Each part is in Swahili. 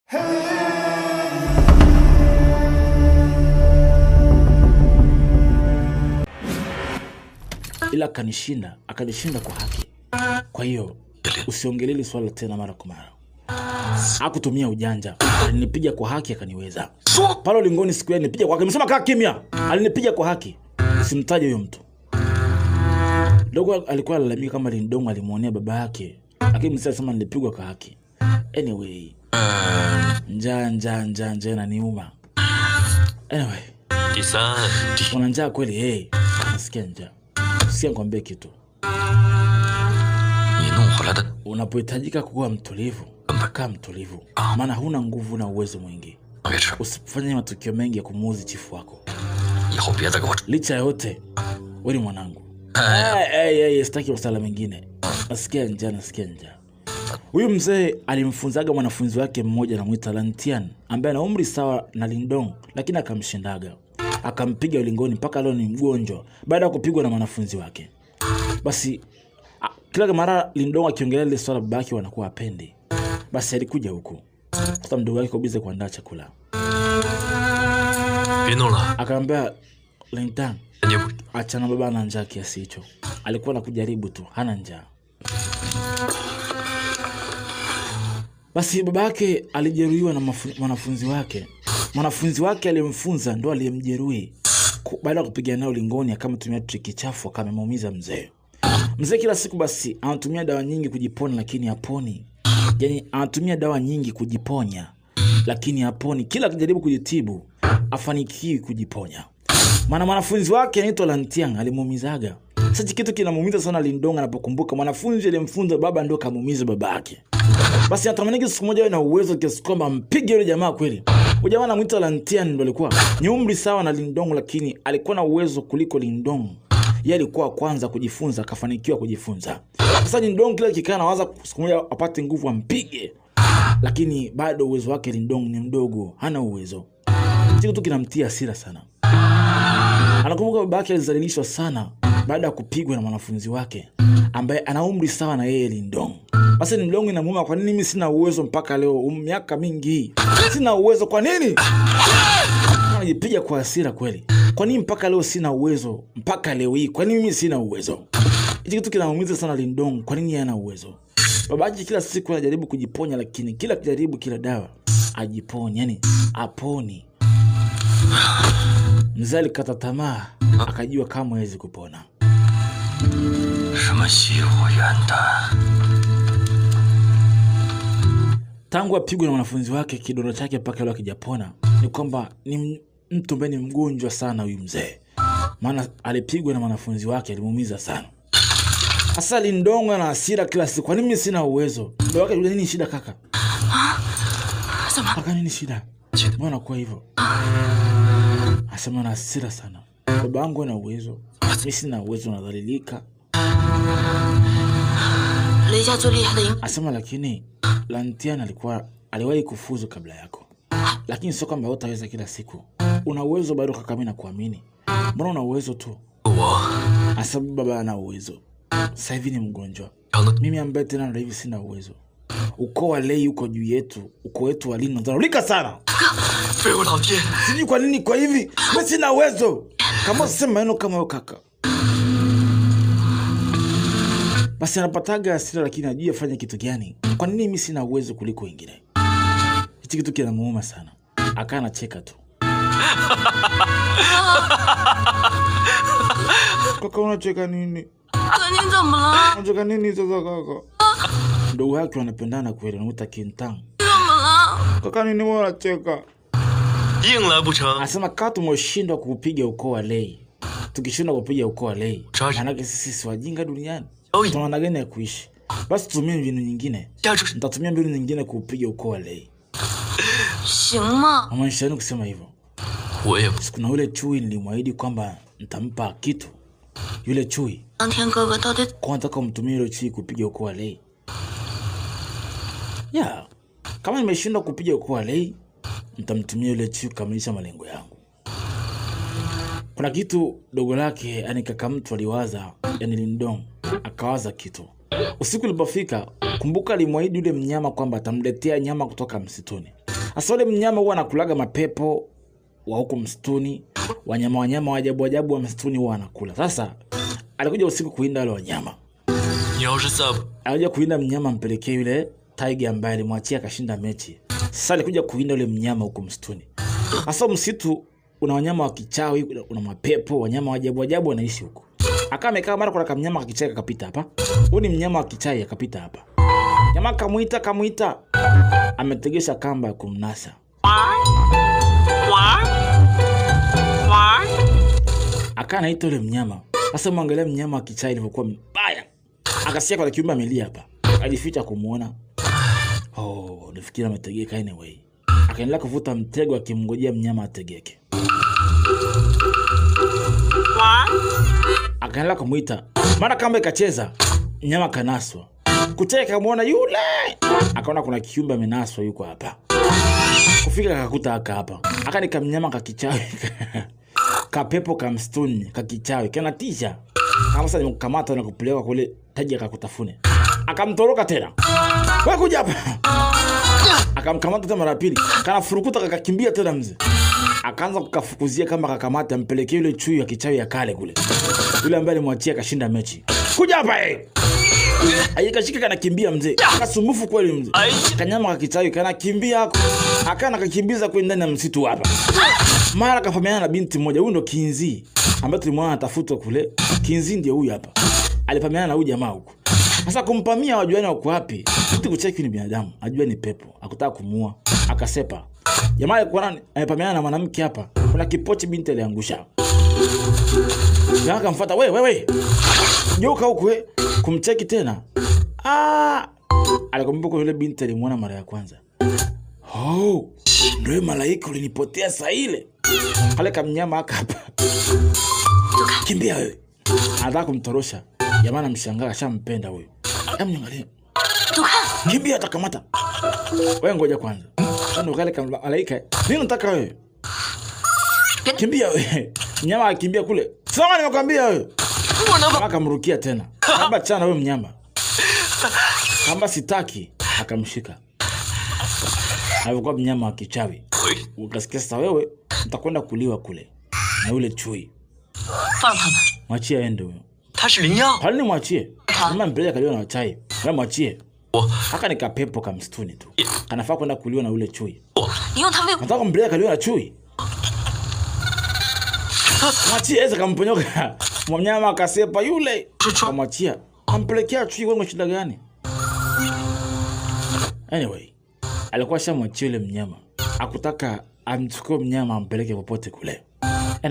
Ila akanishinda kwa haki. Kwa hiyo usiongelele swala tena mara kwa mara. Hakutumia ujanja, alinipiga kwa haki akaniweza. Pale ulingoni siku ile nilipiga kwa haki, nimesema kaa kimya. Alinipiga kwa haki. Usimtaje huyo mtu. Dogo alikuwa analalamika kama Lindong alimuonea baba yake. Lakini msasa sema nilipigwa kwa haki. Anyway, njaa inaniuma. Anyway, una njaa kweli? Nasikia njaa. Sikia nikwambie kitu. Unapohitajika kuwa mtulivu, kaa mtulivu. Maana huna nguvu na uwezo mwingi. Usifanye matukio mengi ya kumuudhi chifu wako. Licha yote, wewe mwanangu. Sitaki usala mwingine. Nasikia njaa. Huyu mzee alimfunzaga mwanafunzi wake mmoja anamuita Lantian, ambaye ana umri sawa na Lindong, lakini akamshindaga. Akampiga ulingoni mpaka leo ni mgonjwa baada ya kupigwa na mwanafunzi wake. Basi kila mara Lindong akiongelea ile swala babake wanakuwa apendi. Basi alikuja huko. Sasa mdogo wake kabisa kuandaa chakula. Akamwambia Lindong, achana baba na njaa kiasi hicho. Alikuwa anakujaribu tu, hana njaa. Basi babake alijeruhiwa na mwanafunzi wake. Mwanafunzi wake aliyemfunza ndo aliyemjeruhi. Baada ya kupigana naye ulingoni akamtumia triki chafu akamuumiza mzee. Mzee kila siku basi anatumia dawa nyingi kujiponya lakini haponi. Yaani anatumia dawa nyingi kujiponya lakini haponi. Kila akijaribu kujitibu afanikiwi kujiponya. Maana mwanafunzi wake anaitwa Lantian alimuumizaga. Sasa kitu kinamuumiza sana Lindong anapokumbuka mwanafunzi aliyemfunza baba ndo kamuumiza babake. Basi anatamani siku moja awe na uwezo kiasi kwamba mpige yule jamaa kweli. Huyo jamaa anamuita Lantian ndo alikuwa ni umri sawa na Lindong lakini alikuwa na uwezo kuliko Lindong. Yeye alikuwa kwanza kujifunza akafanikiwa kujifunza. Sasa Lindong kila kikaa anawaza siku moja apate nguvu ampige. Lakini bado uwezo wake Lindong ni mdogo, hana uwezo. Kitu tu kinamtia hasira sana. Anakumbuka babake alizalilishwa sana baada ya kupigwa na mwanafunzi wake ambaye ana umri sawa na yeye Lindong. Basi Lindong inamuuma, kwa nini mimi sina uwezo mpaka leo? Miaka mingi sina uwezo, kwa nini? Anajipiga kwa hasira kweli. Kwa nini mpaka leo sina uwezo? Mpaka leo hii kwa nini mimi sina uwezo? Hicho kitu kinamuumiza sana Lindong, kwa nini hana uwezo? Babake kila siku anajaribu kujiponya lakini kila kijaribu kila dawa ajiponya, yani aponi. Mzee alikata tamaa, akajua kama hawezi kupona. Tangu apigwe na wanafunzi wake kidonda chake mpaka leo hakijapona. Ni kwamba ni mtu ambaye ni mgonjwa sana huyu mzee. Maana alipigwa na wanafunzi wake, alimuumiza sana. Sasa Lindong ana hasira kila siku. Kwa nini mimi sina uwezo? Ndio wake nini shida kaka? Kaka nini shida? Mbona kwa hivyo? Asema na hasira sana. Babangu ana uwezo. Mimi sina uwezo, nadhalilika. Asema lakini Lantian aliwahi kufuzu kabla yako. Lakini sio kama utaweza kila siku. Una uwezo bado kaka, mimi nakuamini. Mbona una uwezo tu? Asema baba ana uwezo. Sasa hivi ni mgonjwa. Mimi ambaye tena ndio hivi sina uwezo. Ukoo wa Lei uko juu yetu. Ukoo wetu wa Lin unadhalilika sana. Sijui kwa nini kwa hivi. Mimi sina uwezo. Kama sema maneno kama wewe kaka. Basi anapataga hasira lakini hajui afanye kitu gani. Kwa nini mimi sina uwezo kuliko wengine? Hichi kitu kinamuuma sana. Akaa anacheka tu. Kaka unacheka nini? Unacheka nini sasa kaka? Ndugu wake wanapendana kweli, anamuita Kintang. Kaka nini wewe unacheka? Asema kama tumeshindwa kupiga ukoo wa Lei. Tukishindwa kupiga ukoo wa Lei, maana sisi si wajinga duniani. Tunaona gani ya kuishi? Basi tutumie mbinu nyingine. Nitatumia mbinu nyingine kupiga ukoo wa Lei. Amaanisha nini kusema hivyo? Siku na yule chui nilimwahidi kwamba nitampa kitu. Yule chui. Kwa nataka umtumie yule chui kupiga ukoo wa Lei. Kama nimeshindwa kupiga ukoo wa Lei, nitamtumia yule chui kukamilisha malengo yangu. Kuna kitu dogo lake yani kaka mtu aliwaza, yani Lindong akawaza kitu. Usiku ulipofika, kumbuka alimwahidi yule mnyama kwamba atamletea nyama kutoka msituni. Sasa yule mnyama huwa anakulaga mapepo wa huko msituni, wanyama wa ajabu wa msituni huwa anakula. Sasa alikuja usiku kuinda wale wanyama. Alikuja kuinda mnyama mpelekee yule tiger ambaye alimwachia akashinda mechi. Sasa alikuja kuinda yule mnyama huko msituni. Sasa msitu una wanyama wa kichawi, una mapepo, wanyama wa ajabu wanaishi huko. Amekaa mara kuna mnyama kakichai kapita hapa. Huyu ni mnyama wa kichai akapita hapa. Jamaa kamuita. Ametegesha kamba ya kumnasa. Anaita yule mnyama. Sasa mwangalia mnyama wa kichai alivyokuwa mbaya. Akasikia kwa kiumbe amelia hapa. Alificha kumuona. Nafikiri ametegeka anyway. Akaendelea kuvuta mtego akimngojea mnyama ategeke. Akaendelea kumuita. Mara kamba ikacheza, mnyama kanaswa. Kucheka kumuona yule. Akaona kuna kiumbe amenaswa yuko hapa. Kufika akakuta hapa. Akanika mnyama kakichawi. Kapepo kamstuni, kakichawi, kanatisha. Kama sasa nimkamata na kupeleka kule taji akakutafune. Akamtoroka tena. Wewe kuja hapa. Akamkamata tena mara pili. Kanafurukuta kakakimbia tena mzee. Akaanza kukafukuzia kama kakamata ampelekee yule chui ya kichawi ya kale kule. Yule ambaye alimwachia kashinda mechi. Kuja hapa Ayikashika kanakimbia mzee. Akasumbufu kweli mzee. Kanyama kakichawi kanakimbia hako. Akana kakimbiza kwa ndani ya msitu hapa. Mara kafahamiana na binti mmoja, huyu ndo Kinzi ambaye tulimwona anatafutwa kule. Kinzi ndiye huyu hapa. Alifahamiana na huyu jamaa huko. Sasa kumpamia wajuani wako wapi? Mtu kucheki ni binadamu, ajua ni pepo. Akutaka kumuua, akasepa. Jamaa alikuwa nani? Amepamiana na mwanamke hapa. Kuna kipochi binti aliangusha. Jamaa akamfuata, wewe. Joka huko kumcheki tena. Alikumbuka yule binti alimuona mara ya kwanza. Ndio malaika ulinipotea saa ile. Kale kamnyama hapa. Kimbia wewe. Anataka kumtorosha. Jamaa anamshangaa ashampenda huyo. Mwangalie. Kimbia atakamata. Wewe ngoja kwanza. Ndio kale kama malaika. Nini unataka wewe? Kimbia wewe. Mnyama akimbia kule. Sasa nimekwambia wewe. Akamrukia tena. Kamba chana wewe mnyama. Kamba sitaki, akamshika. Alikuwa mnyama wa kichawi. Ukasikia sasa wewe utakwenda kuliwa kule na yule chui. Mwachie aende huyo. Halini mwachie. Kama mpeleka kaliwa na wachai. Wewe mwachie. Haka ni kapepo kamstuni tu. Kanafaa kwenda kuliwa na yule chui. Nataka kumpeleka kaliwa na chui. Mwachie eza kamponyoka. Mnyama akasepa yule. Kamwachia. Ampelekea chui wewe shida gani? Anyway, alikuwa shamwachia yule mnyama. Akutaka amchukue mnyama ampeleke popote kule.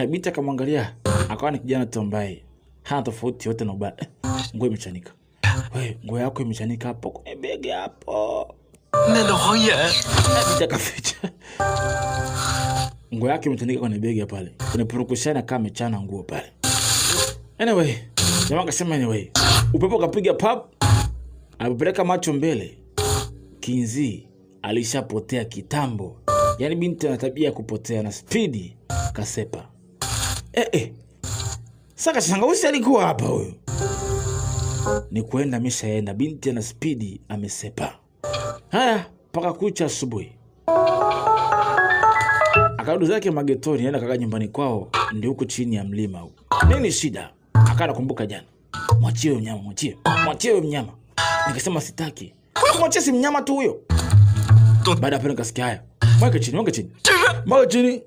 Binti akamwangalia, akawa ni kijana tu ambaye hana tofauti yote na ubaya. Nguo imechanika. Wewe, nguo yako imechanika hapo kwenye begi hapo. Binti akaficha. Nguo yake imechanika kwenye begi pale. Kuna purukushana kama amechana nguo pale. Anyway, jamaa akasema upepo kapiga pap. Alipeleka macho mbele. Kinzi alishapotea kitambo. Yaani binti ana tabia kupotea na spidi kasepa. Saka shangausi alikuwa hapa huyo. Ni kuenda ameshaenda, binti ana spidi amesepa. Haya, paka kucha asubuhi. Akarudi zake magetoni, aenda kaka nyumbani kwao, ndio huko chini ya mlima huko. Nini shida? Akana kumbuka jana. Mwachie mnyama, mwachie mnyama. Nikasema sitaki. Mwachie si mnyama tu huyo. Baada hapo nikasikia haya. Mweke chini.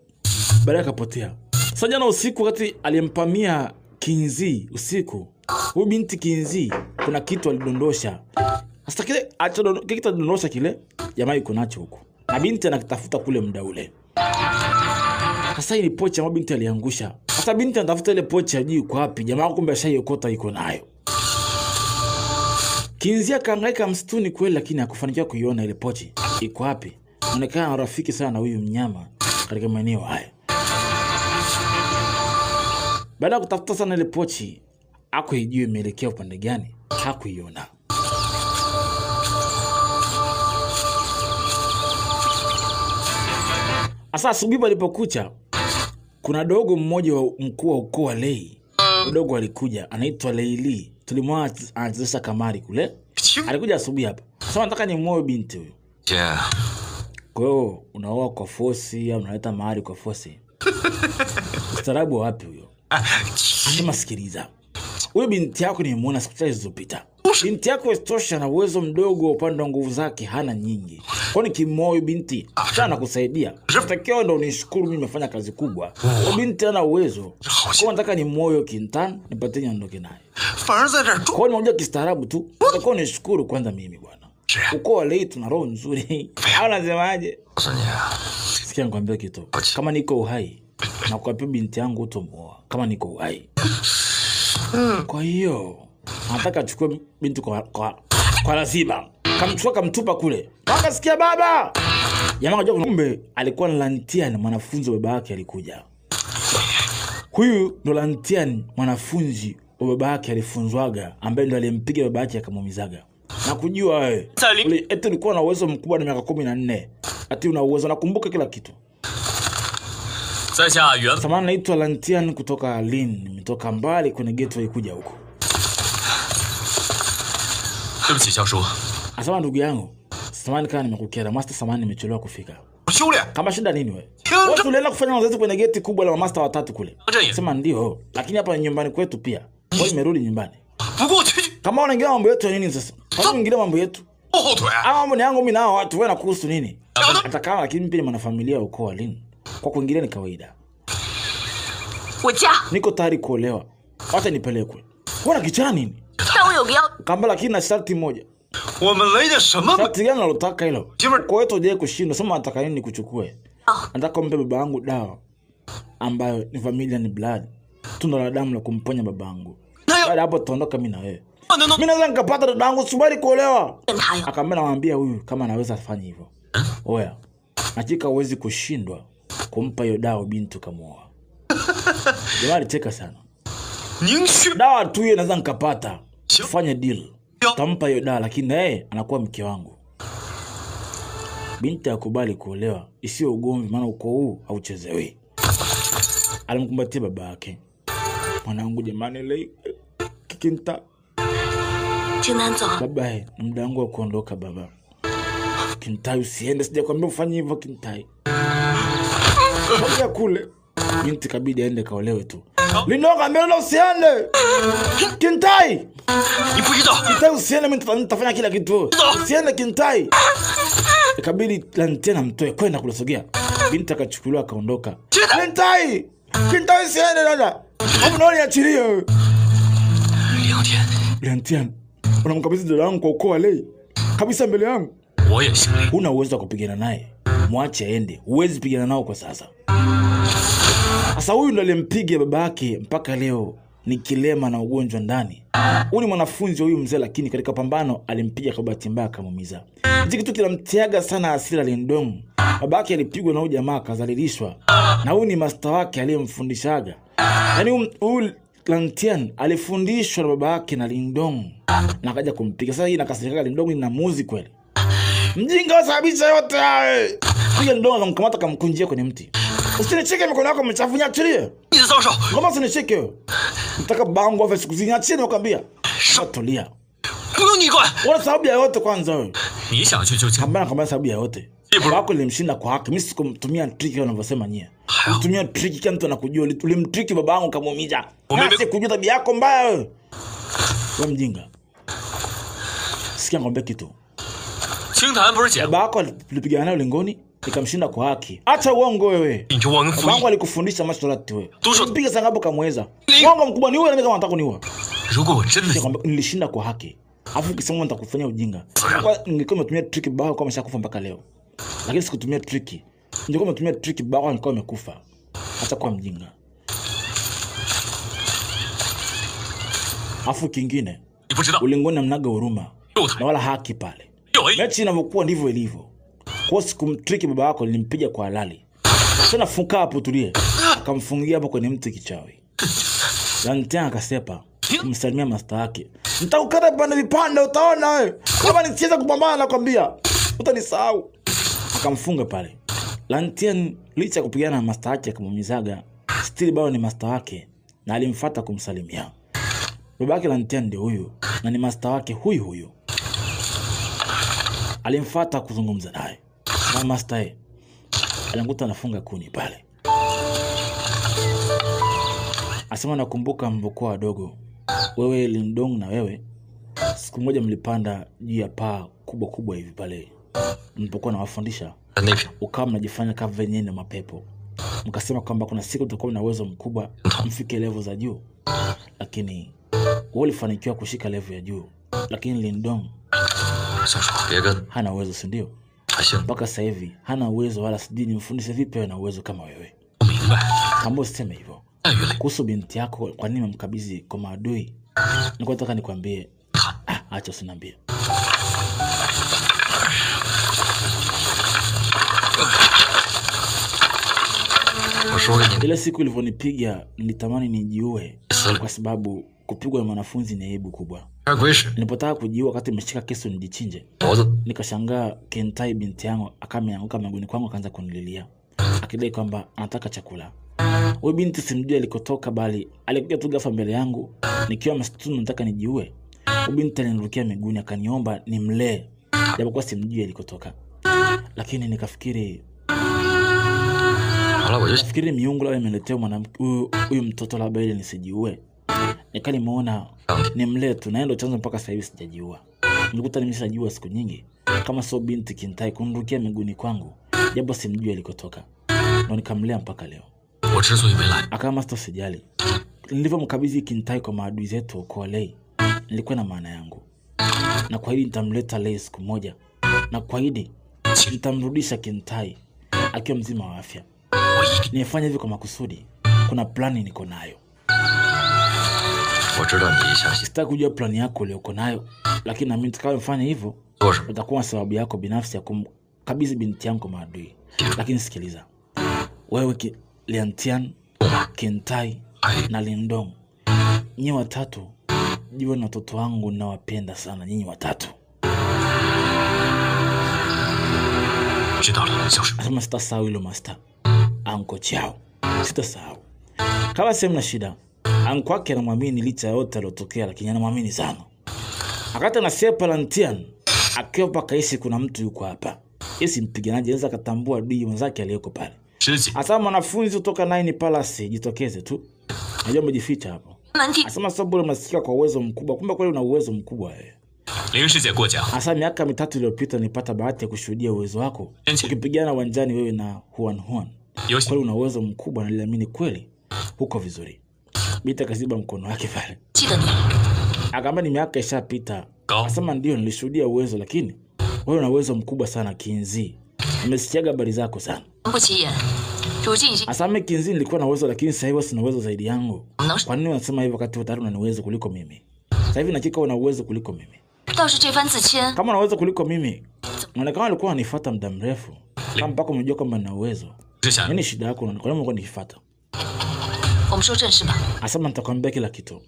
Baada akapotea. Sasa jana usiku wakati alimpamia Kinzi usiku. Huyu binti Kinzi kuna kitu alidondosha. Sasa kile kitu alidondosha kile jamaa yuko nacho huko. Na binti anakitafuta kule muda ule. Sasa ile pochi ambayo binti aliangusha. Sasa binti anatafuta ile pochi ajui kwa wapi. Jamaa kumbe ashaiokota iko nayo. Kinzi akahangaika msituni kweli lakini hakufanikiwa kuiona ile pochi. Iko wapi? Inaonekana rafiki sana na huyu mnyama katika maeneo haya. Baada ya kutafuta sana ile pochi, hakuijua imeelekea upande gani, hakuiona. Asa asubuhi alipokucha, kuna dogo mmoja wa mkuu wa ukoo wa Lei. Dogo alikuja, anaitwa Leili. Tulimwona anacheza kamari kule. Alikuja asubuhi hapa. Sasa nataka nimuoe binti huyo. Kwa hiyo unaoa kwa force au unaleta mahari kwa force? Ustaarabu wapi huyo? Sema sikiliza. Wewe binti yako nimemuona siku chache zilizopita. Binti yako Estosha na uwezo mdogo, upande wa nguvu zake hana nyingi. Kwani kimoyo binti sana kusaidia. Utakiwa ndo unishukuru mimi nimefanya kazi kubwa. Kwa binti ana uwezo. Kwa nataka ni moyo Kintan nipate niondoke naye. Kwa nini unajua kistaarabu tu? Utakiwa unishukuru kwanza mimi bwana. Uko wale tuna roho nzuri. Unasemaje? Sikia nikwambie kitu. Kama niko uhai na kwa binti yangu utomuoa kama niko uhai. Kwa hiyo nataka achukue binti kwa lazima. Kamchukua kamtupa kule. Akasikia baba. Jamaa akajua kumbe alikuwa na Lantian, mwanafunzi wa baba yake alikuja. Huyu ndo Lantian, mwanafunzi wa baba yake alifunzwaga, ambaye ndo alimpiga baba yake akamuumizaga. Na kujua wewe eti ulikuwa na uwezo mkubwa na miaka 14. Ati una uwezo, nakumbuka kila kitu. Samahani, naitwa Lantian kutoka Lin. Nimetoka mbali kwenye gateway kuja huko. Asema ndugu yangu, samahani kama nimekukera. Master samahani nimechelewa kufika. Kama shida nini wewe? Wewe tulienda kufanya mazoezi kwenye gate kubwa la master watatu kule. Sema ndio, lakini hapa ni nyumbani kwetu pia. Wewe nimerudi nyumbani. Kama unaingia mambo yetu nini sasa? Kama unaingia mambo yetu? Mambo ni yangu mimi nao watu, wewe nakuhusu nini? Hata kama lakini pia mwana familia uko wa Lin. Kwa kuingilia ni kawaida. Niko tayari kuolewa. Wacha nipelekwe. Wewe kichana nini? Kamba lakini na sharti moja. Sharti gani unalotaka hilo? Kwa hiyo je kushindwa, sema nataka nini kuchukue? Nataka mpe baba yangu dawa ambayo ni familia ni blood. Tunda la damu la kumponya baba yangu. Baada hapo tuondoka mimi na wewe. Mimi naweza nikapata dada yangu subiri kuolewa. Akamwambia namwambia huyu kama anaweza afanye hivyo. Oya. Hakika huwezi kushindwa kumpa hiyo dawa binti kamuoa. Jamaa alicheka sana. Dawa tu yeye naweza nikapata. Fanya deal. Tampa hiyo dawa lakini yeye anakuwa mke wangu. Binti akubali kuolewa, isiyo ugomvi maana uko huu hauchezewi. Alimkumbatia baba yake. Mwanangu jamani leo Kinta. Baba, muda wangu wa kuondoka baba. Kinta usiende, sijakwambia ufanye hivyo Kinta. Baba kule. Binti kabidi aende kaolewe tu. Linoga mbele usiende. Kintai. Kintai usiende, mimi nitafanya kila kitu. Usiende Kintai. Ikabidi Lantian amtoe kwenda kulosogea. Binti akachukuliwa akaondoka. Kintai. Kintai usiende dada. Hapo naona niachilie. Lantian. Unamkabidhi dada yangu kwa ukoo wale. Kabisa mbele yangu. Huna uwezo wa kupigana naye. Mwache aende. Huwezi pigana nao kwa sasa. Sasa huyu ndo alimpiga babake mpaka leo ni kilema na ugonjwa ndani. Huyu ni mwanafunzi huyu mzee, lakini katika pambano alimpiga kwa bahati mbaya akamuumiza. Hicho kitu kinamtiaga sana hasira Lindong. Babake alipigwa na huyu jamaa akadhalilishwa. Na huyu ni master wake aliyemfundishaga. Yaani huyu Lantian alifundishwa na babake na Lindong na akaja kumpiga. Sasa hii nakasirika Lindong na muzi kweli. Mjinga wasababisha yote haya. Huyu Lindong akamkamata akamkunjia kwenye mti. Usinicheke mikono yako mchafu, niachilie. Ngoma usinicheke. Nataka bango afa siku zingine achilie nakwambia. Tulia. Wala sababu ya yote kwanza wewe. Kama sababu ya yote. Wako nilimshinda kwa haki. Mimi sikumtumia trick wanavyosema nyie. Mtumia trick kama mtu anakujua. Ulimtrick babangu kamuumiza. Sasa kujua tabia yako mbaya wewe. Wewe mjinga. Sikia ngombe kitu. Babako alipigana naye ulingoni. Nikamshinda kwa haki. Acha uongo wewe. Babangu alikufundisha masharti wewe. Mpiga sangapo kamweza. Uongo mkubwa ni wewe, na kama unataka kuniua. Nilishinda kwa haki. Afu ukisema nitakufanyia ujinga. Kwa ningekuwa nimetumia trick babako kama ameshakufa mpaka leo. Lakini sikutumia trick. Ningekuwa nimetumia trick babako alikuwa amekufa. Acha kwa mjinga. Afu kingine. Ulingoni mnaga huruma. Na wala haki pale. Mechi inavyokuwa ndivyo ilivyo. Kwa sikumtriki baba yako, nilimpiga kwa halali. Tena funka hapo tulie. Akamfungia hapo kwenye mti kichawi. Lantian akasepa kumsalimia master wake. Nitakukata vipande utaona wewe. Kama nicheza kupambana nakwambia. Utanisahau. Akamfunga pale. Lantian licha kupigana na master wake akamumizaga. Still bado ni master wake na alimfuata kumsalimia. Babake Lantian ndio huyu na ni master wake huyu. Alimfuata kuzungumza naye. Na master alanguta anafunga kuni pale. Asema nakumbuka mbokuwa wadogo. Wewe Lindong na wewe. Siku moja mlipanda juu ya paa kubwa hivi pale. Mlipokuwa nawafundisha. Ukawa mnajifanya kama venye na mapepo. Mkasema kwamba kuna siku tutakuwa na uwezo mkubwa mfike level za juu. Lakini wewe ulifanikiwa kushika level ya juu. Lakini Lindong hana uwezo, si ndio? Mpaka sasa hivi hana uwezo, wala sijui nimfundishe vipi na uwezo kama wewe. Kama useme hivyo. Kuhusu binti yako kwa nini mkabidhi kwa maadui? Niko nataka nikwambie. Acha usiniambie. Ile siku ilivonipiga nilitamani nijiue kwa sababu kupigwa na mwanafunzi ni aibu kubwa. Nilipotaka kujiua wakati nimeshika kisu nijichinje. Nikashangaa Kentai binti yangu akameanguka miguuni kwangu akaanza kunililia. Akidai kwamba anataka chakula. Huyo binti simjui alikotoka bali alikuja tu ghafla mbele yangu nikiwa msituni nataka nijiue. Huyo binti alinirukia miguuni akaniomba nimlee. Japokuwa simjui alikotoka. Lakini nikafikiri miungu lao imeniletea mwanamke huyu mtoto labda ili nisijiue. Nikalimuona nimlee tu na ndio chanzo mpaka sasa hivi sijajiua. Nilikuta nimeshajiua siku nyingi. Kama sio binti Kentai kunirukia miguuni kwangu. Japo simjui alikotoka. Na nikamlea mpaka leo. Akama sijali. Nilivyomkabidhi Kentai kwa maadui zetu kwa Lei, nilikuwa na maana yangu. Na kwa hili nitamleta Lei siku moja. Na kwa hili nitamrudisha Kentai akiwa mzima wa afya. Nifanye hivi kwa makusudi. Kuna plani niko nayo. Sitaki kujua plani yako ulioko nayo, lakini na mimi nitakayofanya hivyo utakuwa sababu yako binafsi ya kumkabidhi binti yangu kwa maadui. Lakini sikiliza. Wewe Liantian, Kentai na Lindong, nyinyi watatu jiwe na watoto wangu nawapenda sana nyinyi watatu. Asema sitasahau hilo master. Anko chao. Sitasahau. Kama sema na shida. Anko wake anamwamini licha yote aliyotokea lakini anamwamini sana. Akata na Sepa Lantian akiwa paka hisi kuna mtu yuko hapa. Hisi mpiganaji anaweza katambua adui mwenzake aliyeko pale. Asema mwanafunzi kutoka Nine Palace jitokeze tu. Najua mjificha hapo. Asema sababu unasikia kwa uwezo mkubwa. Kumbe kweli una uwezo mkubwa wewe. Asema miaka 3 iliyopita nilipata bahati ya kushuhudia uwezo wako. Ukipigana uwanjani wewe na Huan. Kweli una uwezo mkubwa na niliamini kweli huko vizuri. Bita kaziba mkono wake pale. Akamba ni miaka ishapita. Asema ndio nilishuhudia uwezo lakini wewe una uwezo mkubwa sana Kinzi. Nimesikiaga habari zako sana. Asame Kinzi nilikuwa na uwezo lakini sasa hivi sina uwezo zaidi yangu. Kwa nini unasema hivyo wakati tayari una uwezo kuliko mimi? Sasa hivi nakika una uwezo kuliko mimi. Kama una uwezo kuliko mimi, unaonekana alikuwa ananifuata muda mrefu. Kama mpaka umejua kwamba nina uwezo. Nini shida yako? Kwa nini unataka nifuata? Asema nitakwambia kila kitu.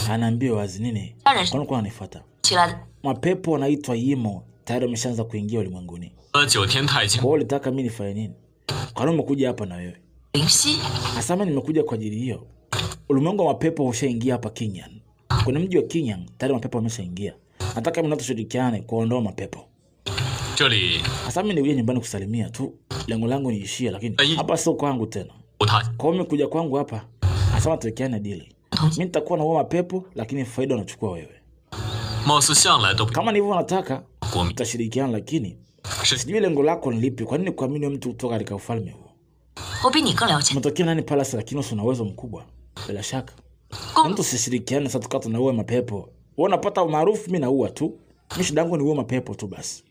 Anaambia wazi nini? Kwa nini unataka nifuata? Mapepo wanaitwa Yimo tayari wameshaanza kuingia ulimwenguni. Kwa hiyo ulitaka mimi nifanye nini? Kwa nini umekuja hapa na wewe? Asema nimekuja kwa ajili hiyo. Ulimwengu wa mapepo ushaingia hapa Kinyan. Kuna mji wa Kinyan tayari mapepo wameshaingia. Nataka mimi tushirikiane kuondoa mapepo. Asema mimi nikuja nyumbani kusalimia tu. Lengo langu niishie lakini hapa sio kwangu tena. Kwa hiyo kuja kwangu hapa. Asema tuwekeane deal. Mimi nitakuwa na mapepo lakini faida unachukua wewe. Kama ndivyo unataka tutashirikiana lakini sijui lengo lako ni lipi? Kwa nini kuamini mtu kutoka katika ufalme huu? Mtokea Nine Palace lakini una uwezo mkubwa. Bila shaka. Mtu sishirikiane sasa tukata na uwe mapepo. Wewe unapata umaarufu mimi naua tu. Mimi shida yangu ni uwe mapepo tu basi.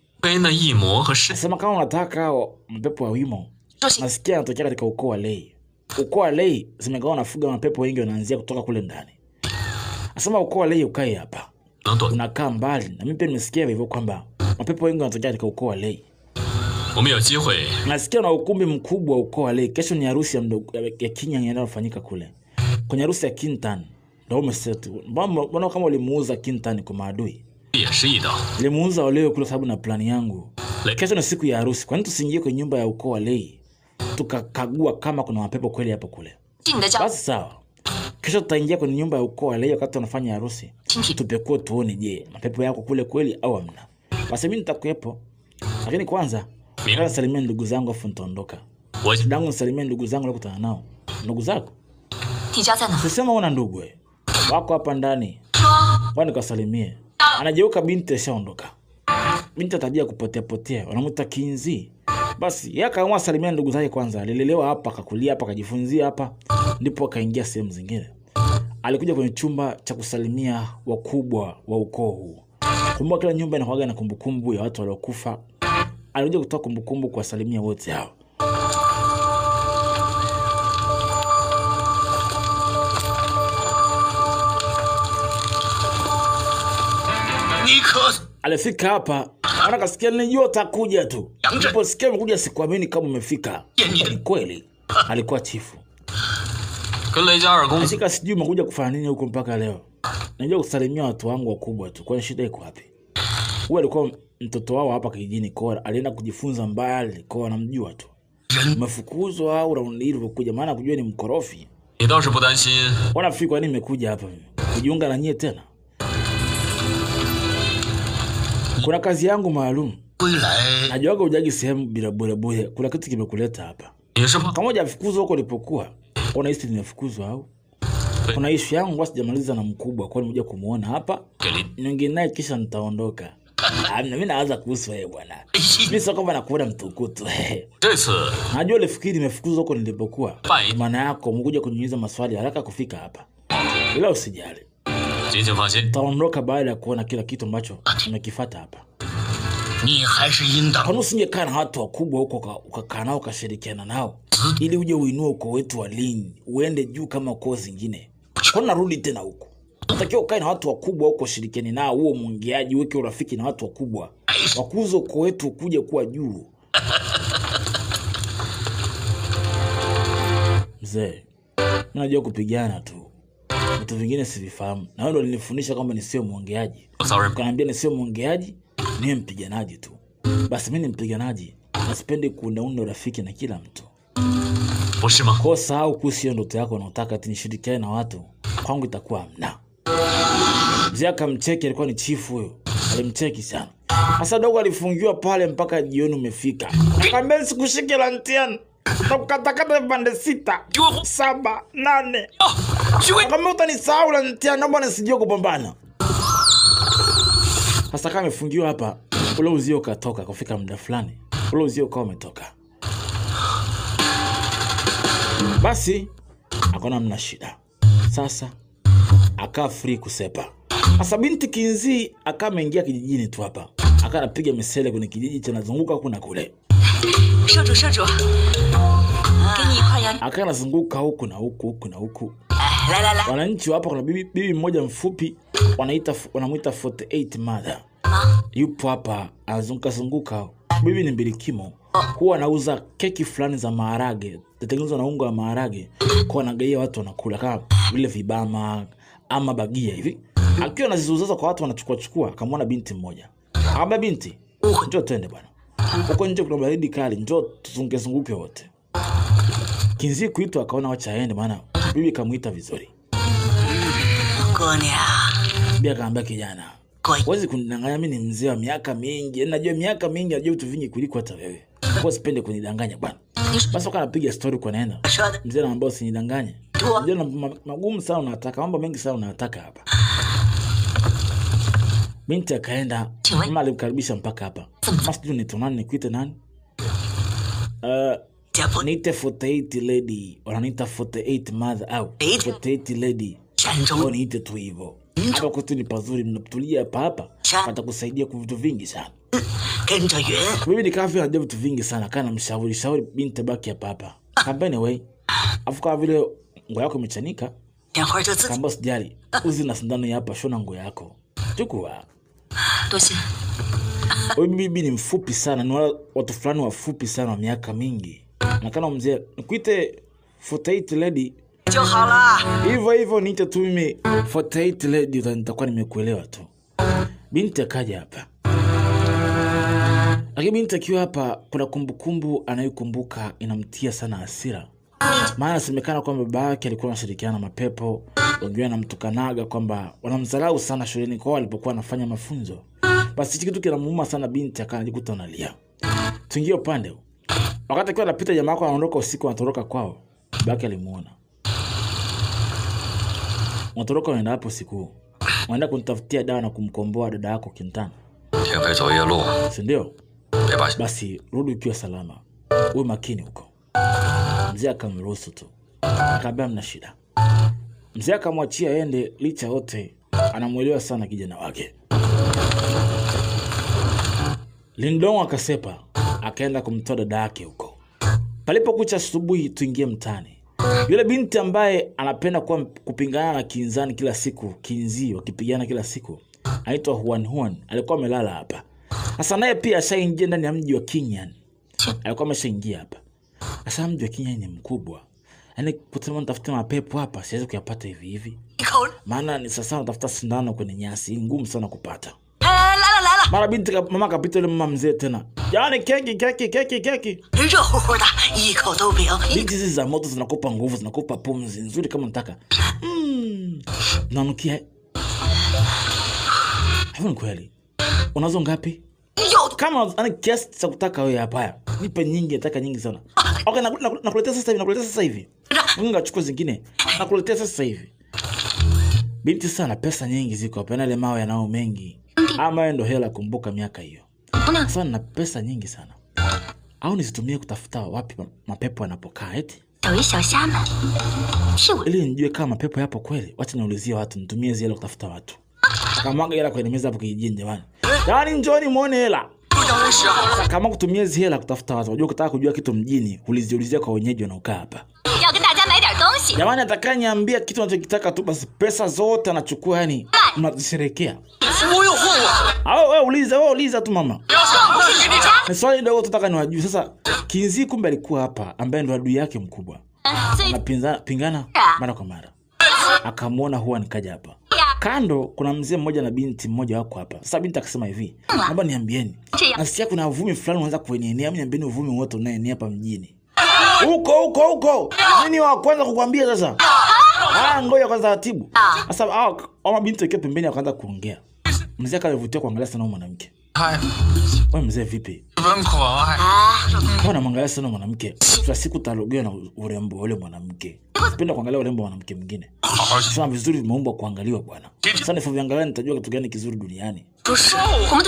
Sema kama unataka mapepo wa Wimo. Nasikia anatokea katika ukoo wa Lei. Ukoo wa Lei zimegawa nafuga mapepo wengi wanaanzia kutoka kule ndani. Asema ukoo wa Lei ukae hapa. Unakaa mbali na mimi pia nimesikia hivyo kwamba mapepo wengi wanatokea katika ukoo wa Lei. Nasikia na ukumbi mkubwa ukoo wa Lei. Kesho ni harusi ya Kinyan inayofanyika kule. Kwenye harusi ya Kintan ndio umesetu. Mbona kama ulimuuza Kintan kwa maadui? Nilimuuza Oleo kule sababu na plani yangu. Kesho ni siku ya harusi. Kwa nini tusiingie kwenye nyumba ya ukoo wa Lei? Tukakagua kama kuna mapepo kweli hapo kule. Basi sawa. Kesho tutaingia kwenye nyumba ya ukoo wa Lei wakati wanafanya harusi. Tupekue tuone je, mapepo yako kule kweli au hamna. Basi mimi nitakuepo. Lakini kwanza Nataka salimia ndugu zangu afu nitaondoka. Dangu salimia ndugu zangu leo kutana nao. Ndugu zako? Sisema una ndugu wewe. Wako hapa ndani. Bwana kasalimie. Anageuka binti ashaondoka. Binti atabia kupotea potea. Wanamuita Kinzi. Basi yeye akaamua salimia ndugu zake kwanza. Alilelewa hapa, akakulia hapa, akajifunzia hapa, ndipo akaingia sehemu zingine. Alikuja kwenye chumba cha kusalimia wakubwa wa ukoo huu. Kumbuka kila nyumba inakuwa na kumbukumbu ya watu waliokufa. Alikuja kutoa kumbukumbu kwa salimia wote hao. Alifika hapa, anakasikia nilijua utakuja tu. Niliposikia umekuja sikuamini kama umefika. Ni kweli, alikuwa chifu. Ashika sijui umekuja kufanya nini huko mpaka leo. Najua kusalimia watu wangu wakubwa tu. Kwa shida iko wapi? Huyu alikuwa mtoto wao hapa kijijini kwa alienda kujifunza mbali kwa anamjua tu. Umefukuzwa au ulivyokuja maana kujua ni mkorofi. Wanafikiri kwa nini nimekuja hapa mimi? Kujiunga na nyie tena? Kuna kazi yangu maalum. Najua hujagi sehemu bila bure. Kuna kitu kimekuleta hapa. Kama hujafukuzwa huko ulipokuwa, unahisi nimefukuzwa au? Kuna issue yangu sijamaliza na mkubwa kwa nini nimekuja kumuona hapa. Niongee naye kisha nitaondoka. Mimi naanza kuhusu wewe bwana. Mimi sio kama nakuona mtukutu. Najua ulifikiri nimefukuzwa huko nilipokuwa. Maana yako umekuja kuniuliza maswali haraka kufika hapa. Ila usijali. Taondoka baada ya kuona kila kitu ambacho nimekifuata hapa. Kwa nini usingekaa na watu wakubwa huko ukakaa nao ukashirikiana nao ili uje uinue ukoo wetu wa Lin uende juu kama ukoo zingine? Kwa nini narudi tena huko? Unatakiwa ukae na watu wakubwa huko shirikiani nao, huo mwongeaji weke urafiki na watu wakubwa. Wakuze ukoo wetu ukuje kuwa juu. Mzee, unajua kupigana tu. Vitu vingine sivifahamu. Na wewe ndio ulinifundisha kwamba nisio mwongeaji. Ukaniambia nisio mwongeaji, niwe mpiganaji tu. Basi mimi ni mpiganaji. Nasipendi kuunda urafiki na kila mtu. Kosa au kusio ndoto yako unataka ati nishirikiane na watu. Kwangu itakuwa hamna. Mzee akamcheki, alikuwa ni chifu huyo. Alimcheki sana. Sasa dogo alifungiwa pale mpaka jioni umefika. Akamwambia sikushike lantian. Tukatakata vipande 6, 7, 8. Kama utanisahau lantian naomba nisijue kupambana. Sasa kama amefungiwa hapa, ule uzio katoka kufika muda fulani. Ule uzio kwa umetoka. Basi akaona mna shida. Sasa aka free kusepa. Sasa binti Kinzi akameingia kijijini tu hapa. Akanapiga misele kwenye kijiji cha nazunguka huku na kule. Shoujo. Akanazunguka huku na huku. Wananchi hapa kuna bibi mmoja mfupi wanamuita 48 mother. Yupo hapa anazunguka. Bibi ni mbilikimo. Huwa anauza keki fulani za maharage, zitengenezwa na unga wa maharage. Kwa anagaia watu wanakula kama vile vibama ama bagia hivi. Akiwa anaziuza kwa watu wanachukua, akamwona binti mmoja. Akamwambia binti, njoo twende bwana. Huko nje kuna baridi kali, njoo tuzunguke wote. Kinzi kuitwa akaona wacha aende maana bibi kamuita vizuri. Bibi akamwambia kijana, huwezi kunidanganya mimi ni mzee wa miaka mingi. Najua miaka mingi, najua vitu vingi kuliko hata wewe. Kwa sipende kunidanganya bwana. Basi akanapiga story kwa naenda. Mzee anamwambia usinidanganye. Ndio magumu sana unataka, mambo mengi sana unataka hapa. Binti akaenda, mama alimkaribisha mpaka hapa. Basi ndio nikuite nani? Niite 48 lady, wananiita 48 mother au 48 lady. Kwa niite tu hivyo. Hapa kwetu ni pazuri, mnatulia hapa. Patakusaidia kwa vitu vingi sana. Mimi nikafi na vitu vingi sana, kana mshauri binti baki hapa. Kampeni wewe. Afuka vile nguo yako imechanika. Kamba sijali. Uzi na sindano hapa, shona nguo yako. Chukua. Wewe bibi ni mfupi sana, ni watu fulani wafupi sana wa miaka mingi. Na kana mzee, nikuite 48 lady. Hivyo niite tu mimi 48 lady, nitakuwa nimekuelewa tu. Binti akaja hapa. Lakini binti akiwa hapa kuna kumbukumbu anayokumbuka inamtia sana hasira. Maana semekana kwamba baba yake alikuwa anashirikiana na mapepo, wengine wanamtukanaga kwamba wanamdharau sana shuleni kwao alipokuwa anafanya mafunzo. Basi kitu kinamuuma sana binti, akanajikuta analia. Tuingie upande. Wakati akiwa anapita jamaa wako anaondoka usiku anatoroka kwao. Babake alimuona. Wanatoroka wanaenda hapo usiku. Wanaenda kumtafutia dawa na kumkomboa dada yako Kintana. Si ndio? Basi rudi ukiwa salama. Uwe makini huko. Mzee akamruhusu tu. Akamwambia mna shida. Mzee akamwachia aende licha yote anamuelewa sana kijana wake. Lindong akasepa, akaenda kumtoa dada yake huko. Palipokucha asubuhi tuingie mtaani. Yule binti ambaye anapenda kupingana na kinzani kila siku, Kinzi wakipigana kila siku, anaitwa Huan, alikuwa amelala hapa. Sasa naye pia ashaingia ndani ya mji wa Kinyan. Alikuwa ameshaingia hapa. Sasa mji wa Kinyan ni mkubwa. Yaani kutema nitafuta mapepo hapa siwezi kuyapata hivi hivi. Maana ni sasa natafuta sindano kwenye nyasi, ngumu sana kupata. Mara binti mama kapita yule mama mzee tena. Yaani keki. Binti hizi za moto zinakupa nguvu, zinakupa pumzi nzuri kama unataka. Nanukia. Hapo ni kweli. Unazo ngapi? Kama ana kiasi cha kutaka wewe hapa. Nipe nyingi, nataka nyingi sana. Okay, nakuletea sasa hivi. Mungu achukue zingine. Nakuletea sasa hivi. Binti sana pesa nyingi ziko hapa na ile mawe yanao mengi. Ama ndio hela kumbuka miaka hiyo. Sasa na pesa nyingi sana. Au nisitumie kutafuta wapi mapepo yanapokaa eti? Ili nijue kama mapepo yapo kweli. Wacha niulizie watu, nitumie zile kutafuta watu. Kama hela kwenye meza hapo kijijini jamani. Yaani njoni muone hela. Kama kutumia zile hela kutafuta watu, unajua ukitaka kujua kitu mjini, uliziulizia kwa wenyeji wanaokaa hapa. Jamani atakaniambia kitu anachokitaka tu basi pesa zote anachukua yani mnasherekea. Wewe uliza tu mama. Ni swali ndogo tutaka niwajue. Sasa Kinzi kumbe alikuwa hapa ambaye ndo adui yake mkubwa. Anapingana mara kwa mara. Akamuona Huan kaja hapa. Kando kuna mzee mmoja na binti mmoja wako hapa. Sasa binti akasema hivi, naomba niambieni. Nasikia kuna uvumi fulani unaanza kuenea, niambieni uvumi wote unaenea hapa mjini. Huko. Nini wa kwanza kukwambia sasa? Ngoja kwanza atibu. Sasa ama binti yake pembeni akaanza kuongea. Mzee akavutia kuangalia sana mwanamke. Wewe mzee vipi? Mbona mwangalia sana mwanamke? Sasa siku talogea na urembo ule mwanamke. Napenda kuangalia urembo wa mwanamke mwingine. Sasa vizuri vimeumba kuangaliwa bwana. Sasa nifoviangalia nitajua kitu gani kizuri duniani.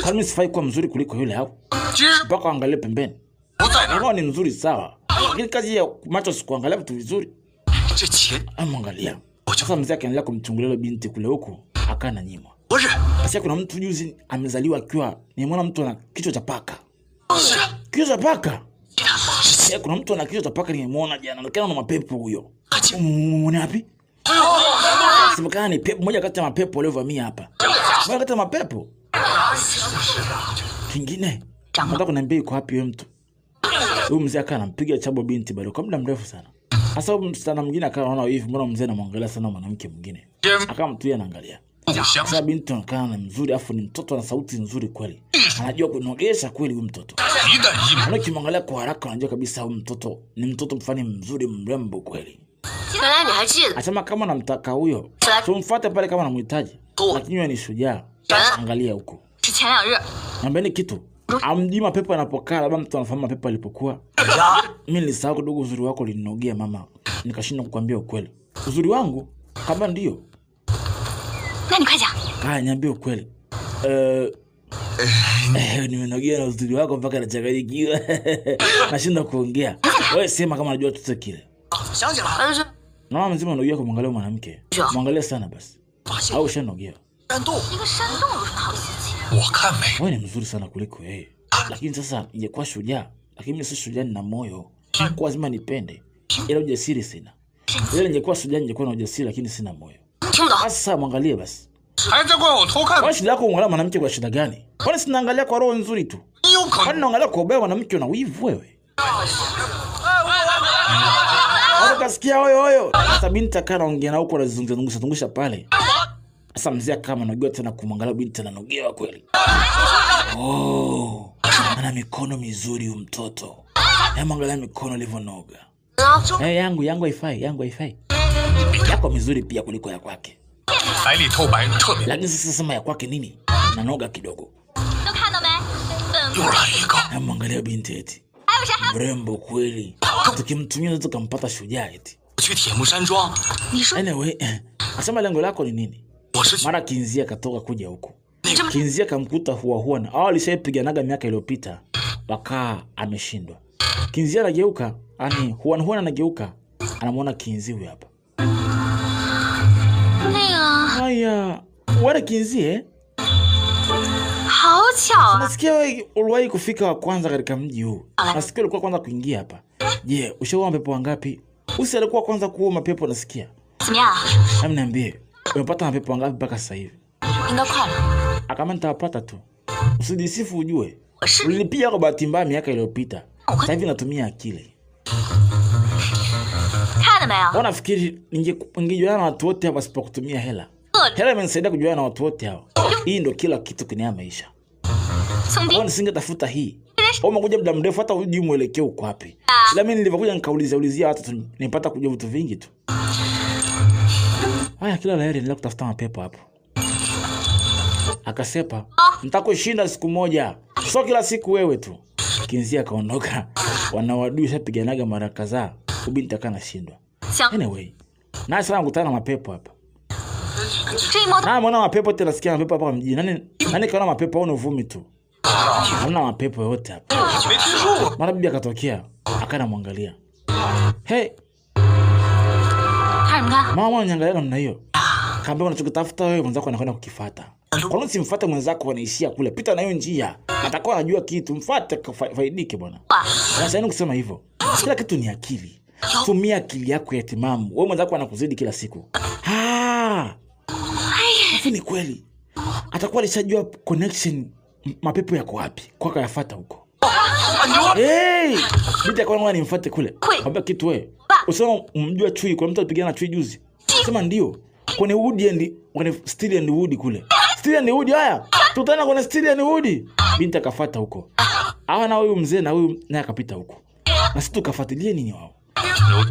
Kama mimi sifai kuwa mzuri kuliko yule hapo. Mpaka angalie pembeni. Wewe ni mzuri sawa. Lakini kazi ya macho sikuangalia vitu vizuri. Amwangalia. Sasa mzee akaendelea kumchungulia binti kule huko, akana nyimwa. Sasa kuna mtu juzi amezaliwa akiwa nimeona mtu ana kichwa cha paka. Kichwa cha paka? Kuna mtu ana kichwa cha paka nimeona jana. Anaonekana na mapepo huyo. Muone wapi? Simekana ni pepo moja kati ya mapepo waliovamia hapa. Moja kati ya mapepo. Kingine. Nataka kuniambia yuko wapi huyo mtu? Huyu mzee akawa anampiga chabo binti bado kwa muda mrefu sana. Sasa huyu msichana mwingine akawa anaona hivi mbona mzee anamwangalia sana mwanamke mwingine. Akamtulia anaangalia. Sasa binti anakaa mzuri afu ni mtoto ana sauti nzuri kweli. Anajua kunogesha kweli huyu mtoto. Unakimwangalia kwa haraka unajua kabisa huyu mtoto ni mtoto mfani mzuri mrembo kweli. Asema kama namtaka huyo, tumfuate pale kama namhitaji. Lakini yeye ni shujaa. Angalia huko. Niambieni kitu. Amjui mapepo yanapokaa, labda mtu anafahamu mapepo alipokuwa. Mimi nilisahau kidogo uzuri wako ulinogea mama. Nikashindwa kukuambia ukweli. Uzuri wangu kama ndio. Nani kaja? Niambie ukweli. Nimenogea na uzuri wako mpaka nachanganyikiwa. Nashindwa kuongea. Wewe sema kama unajua chochote kile. Na mzima unogea kumwangalia mwanamke. Muangalie sana basi. Au shanogea. Wewe ni mzuri sana kuliko yeye. Lakini sasa ingekuwa shujaa, lakini mimi si shujaa na moyo. Kwa lazima nipende. Ila ujasiri sina. Ile ingekuwa shujaa ingekuwa na ujasiri lakini sina moyo. Sasa muangalie basi. Kwa shida yako ungalia mwanamke kwa shida gani? Kwani sinaangalia kwa roho nzuri tu? Kwani naangalia kwa ubaya mwanamke na wivu wewe? Unasikia hoyo. Sasa binti akana ongea na huko anazungusha pale. Sasa mzee kama anajua tena kumwangalia binti ananogewa kweli. Ana mikono mizuri huyu mtoto. Angalia mikono ilivyonoga. Yangu haifai. Yako mizuri pia kuliko ya kwake. Lakini sasa sema ya kwake nini? Nanoga kidogo. Amwangalia binti eti. Mrembo kweli. Tukimtumia tukampata shujaa eti. Anyway, asema lengo lako ni nini? Mara Kinzia katoka kuja huko. Kinzia kamkuta huwa na hao alishapiganaga miaka iliyopita. Wakaa ameshindwa. Kinzia anageuka, yani huwa anageuka, anamuona Kinzi huyu hapa. Haya, wale Kinzi nasikia wewe uliwahi kufika wa kwanza katika mji huu. Nasikia ulikuwa kwanza kuingia hapa. Je, ushaona mapepo wangapi? Usi alikuwa kwanza kuua mapepo nasikia. Hebu niambie, umepata mapepo wangapi mpaka sasa hivi? Akama nitapata tu. Usijisifu ujue. Ulinipiga kwa bahati mbaya miaka iliyopita. Sasa hivi natumia akili. Unafikiri ningejuana na watu wote hapa sipo kutumia hela? Hela imenisaidia kujuana na watu wote hao. Hii ndio kila kitu kwenye maisha. Mbona nisingetafuta hii? Umekuja muda mrefu hata hujui mwelekeo uko wapi. Ila mimi nilipokuja nikaulizia watu nipata kujua vitu vingi tu. Haya, kila laheri nilikuwa kutafuta mapepo hapo. Akasepa, nitakushinda siku moja. Sio kila siku wewe tu. Kinzia kaondoka. Wanawadui shapiganaga mara kadhaa. Ubinti akana shindwa. Anyway, na sana kukutana na mapepo hapa. Na mbona mapepo tena nasikia mapepo hapa mjini. Nani kaona mapepo au uvumi tu? Hamna mapepo yote hapa. Mara bibi akatokea, akana muangalia. Hey. Mama ananiangalia namna hiyo. Kaambia unachotafuta wewe mwenzako anakwenda kukifuata. Kwa nini simfuate mwenzako anaishia kule? Pita na hiyo njia. Atakuwa anajua kitu, mfuate faidike bwana. Sasa yeye kusema hivyo. Kila kitu ni akili. Tumia akili yako ya timamu. Wewe mwenzako anakuzidi kila siku. Hivi ni kweli. Atakuwa alishajua connection mapepo yako wapi. Kwa kayafuata huko. Binti akaona nimfuate kule. Kwambia kitu wewe. Usema umjua chui, kwa mtu alipigana na chui juzi. Sema ndio. Kwenye wood and kwenye steel and wood kule. Steel and wood haya. Tutana kwenye steel and wood. Binti akafuata huko. Hawa na huyu mzee na huyu naye akapita huko. Na sisi tukafuatilia nini wao?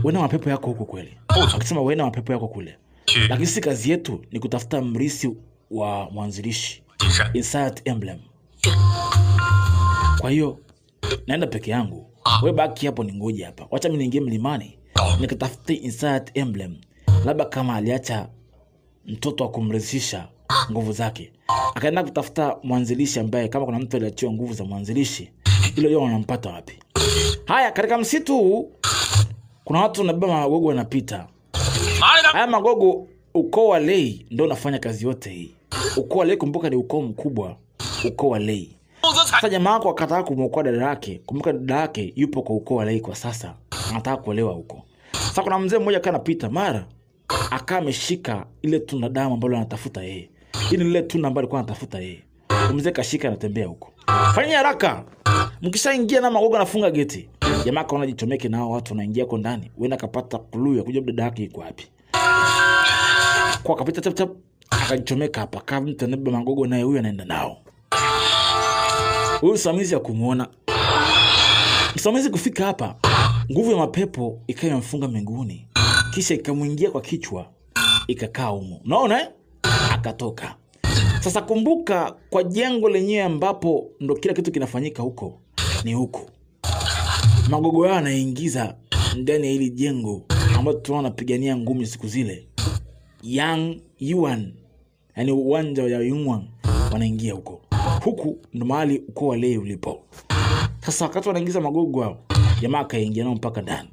Wewe na mapepo yako huko kweli. Akisema wewe na mapepo yako kule. Lakini sisi kazi yetu ni kutafuta mrisi wa mwanzilishi. Insert emblem. Kwa hiyo naenda peke yangu. Wewe baki hapo ningoje hapa. Wacha mimi niingie mlimani nikatafute insert emblem. Labda kama aliacha mtoto wa kumrithisha nguvu zake. Akaenda kutafuta mwanzilishi ambaye kama kuna mtu aliachiwa nguvu za mwanzilishi, ile yeye anampata wapi? Haya, katika msitu kuna watu na baba magogo wanapita. Haya magogo ukoo wa Lei ndio unafanya kazi yote hii. Ukoo wa Lei kumbuka ni ukoo mkubwa, ukoo wa Lei. Sasa jamaa wako akataka kumuokoa dada yake. Kumbuka dada yake yupo kwa ukoo wa Lei kwa sasa. Anataka kuolewa huko. Sasa kuna mzee mmoja kana pita mara akameshika ile tunda damu ambalo anatafuta yeye. Ile ile tunda ambalo alikuwa anatafuta yeye. Mzee kashika anatembea huko. Fanya haraka. Mkishaingia na magogo anafunga geti. Jamaa kaona jichomeke nao watu wanaingia kwa ndani. Uenda kapata clue ya kujua dada yake iko wapi. Kwa kapita chap chap akajichomeka hapa. Kama mtu anabeba magogo naye huyu anaenda nao. Huyu Samizi ya kumuona. Samizi kufika hapa, nguvu ya mapepo ikawa imemfunga miguuni. Kisha ikamuingia kwa kichwa, ikakaa humo. Unaona akatoka. Sasa kumbuka kwa jengo lenyewe ambapo ndo kila kitu kinafanyika huko ni huko. Magogo yao anaingiza ndani ya hili jengo ambapo tunaona pigania ngumi siku zile. Yang Yuan, yani uwanja wa Yuan wanaingia huko. Huku ndo mahali ukoo wa Lei ulipo. Sasa wakati wanaingiza magogo hao, jamaa kaingia nao mpaka ndani.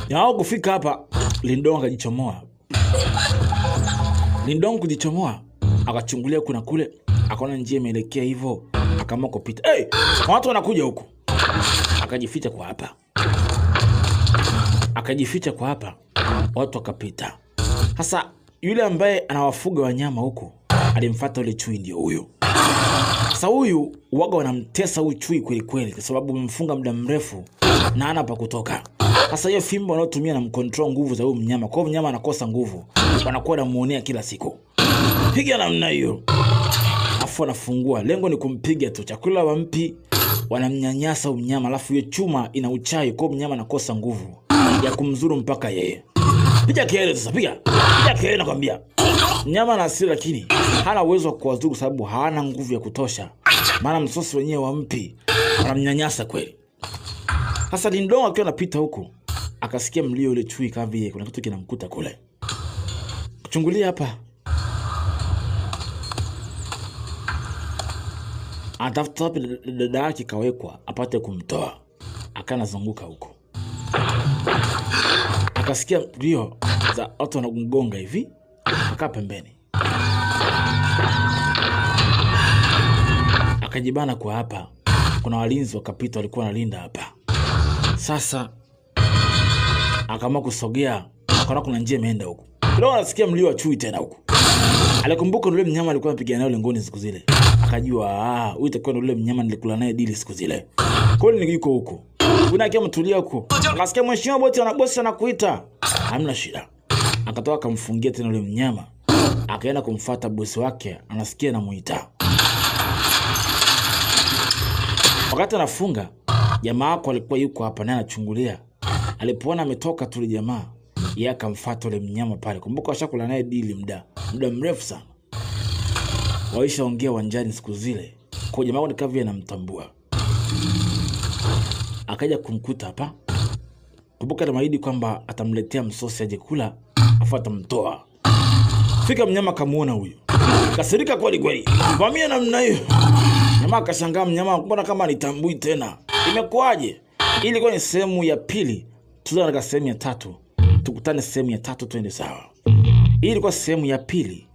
Yao kufika hapa, Lindong akajichomoa. Lindong kujichomoa, akachungulia kuna kule, akaona njia imeelekea hivyo, akaamua kupita. Watu wanakuja huko. Akajificha kwa hapa. Akajificha kwa hapa. Watu wakapita. Sasa yule ambaye anawafuga wanyama huko alimfuata yule chui ndio huyo. Sasa huyu waga wanamtesa huyu chui kweli kweli kwa sababu umemfunga muda mrefu na hana pa kutoka. Sasa hiyo fimbo anayotumia na mcontrol nguvu za huyu mnyama. Kwa hiyo mnyama anakosa nguvu. Wanakuwa wanamuonea kila siku. Piga namna hiyo. Afu anafungua. Lengo ni kumpiga tu. Chakula wampi, wanamnyanyasa huyu mnyama, alafu hiyo chuma ina uchawi kwa mnyama anakosa nguvu ya kumzuru mpaka yeye. Piga kelele sasa, piga kelele nakwambia. Mnyama ana hasira lakini hana uwezo wa kuwadhuru sababu hana nguvu ya kutosha. Maana msosi wenyewe wampi, wanamnyanyasa kweli. Sasa Dindong akiwa anapita huko, akasikia mlio ule chui kama vile kuna kitu kinamkuta kule. Kuchungulia hapa. Atafuta wapi dada yake kawekwa apate kumtoa. Akanazunguka huko. Akasikia mlio za watu wanagonga hivi. Akaa pembeni. Akajibana kwa hapa. Kuna walinzi wakapita walikuwa wanalinda hapa. Sasa akaamua kusogea, akaona kuna njia imeenda huko. Leo anasikia mlio wa chui tena huko. Alikumbuka yule mnyama alikuwa anapiga naye lengoni siku zile. Akajua huyu itakuwa yule mnyama nilikula naye dili siku zile. Kwa hiyo yuko huko. Kuna akiwa mtulia huko. Akasikia mheshimiwa bosi anakuita. Hamna shida. Akatoka akamfungia tena yule mnyama. Akaenda kumfuata bosi wake, anasikia anamuita. Wakati anafunga, jamaa wako alikuwa yuko hapa naye anachungulia. Alipoona ametoka tu yule jamaa, yeye akamfuata yule mnyama pale. Kumbuka washakula naye dili muda mrefu sana. Waishaongea uwanjani siku zile. Kwa jamaa wako nikavia anamtambua. Akaja kumkuta hapa. Kumbuka aliahidi kwamba atamletea msosi aje kula, afu atamtoa. Fika mnyama kamuona huyo. Kasirika kweli. Vamia namna hiyo. Jamaa akashangaa mnyama mbona kama anitambui tena. Imekuaje? Ili ilikuwa ni sehemu ya pili. Tuzana katika sehemu ya 3. Tukutane sehemu ya 3 twende sawa. Hii ilikuwa sehemu ya pili.